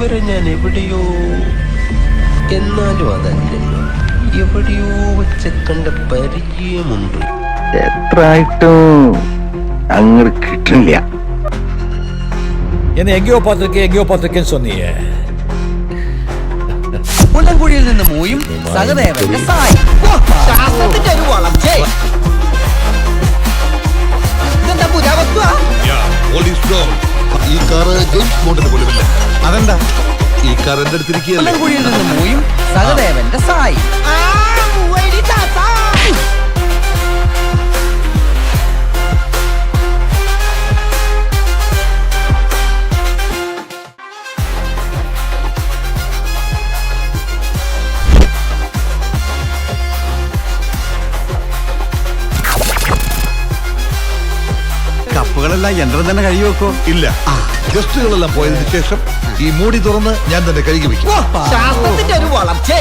ഇവരെ ഞാൻ എവിടെയോ, എന്നാലും അതല്ലല്ലോ, എവിടെയോ വെച്ച് കണ്ട പരിചയമുണ്ട്. എത്ര ആയിട്ടും അങ്ങോട്ട് കിട്ടില്ല. എങ്ങയോ പാത്രക്കൻ சொன்னீங்க. പുല്ലൻകുഴിയിൽ നിന്ന് മൂയും സഹദേവന്റെ സായി. ശാസ്ത്രത്തിന്റെ ഒരു വളർച്ച. ഇതെന്താ പുരാവസ്തു? ഈ കാറ് ജെയിംസ് ബോണ്ടിന് പോലുമില്ല. അതെന്താ ഈ കാർ എന്റെ അടുത്തിരിക്കുകയല്ലേ? പുല്ലൻകുഴിയിൽ നിന്ന് മൂയും സഹദേവന്റെ സായി. കപ്പുകളെല്ലാം യന്ത്രം തന്നെ കഴുകി വെക്കോ? ഇല്ല, ഗസ്റ്റുകളെല്ലാം പോയതിനു ശേഷം ഈ മൂടി തുറന്ന് ഞാൻ തന്നെ കഴുകി വെക്കും. ശാസ്ത്രത്തിന്റെ ഒരു വളർച്ച.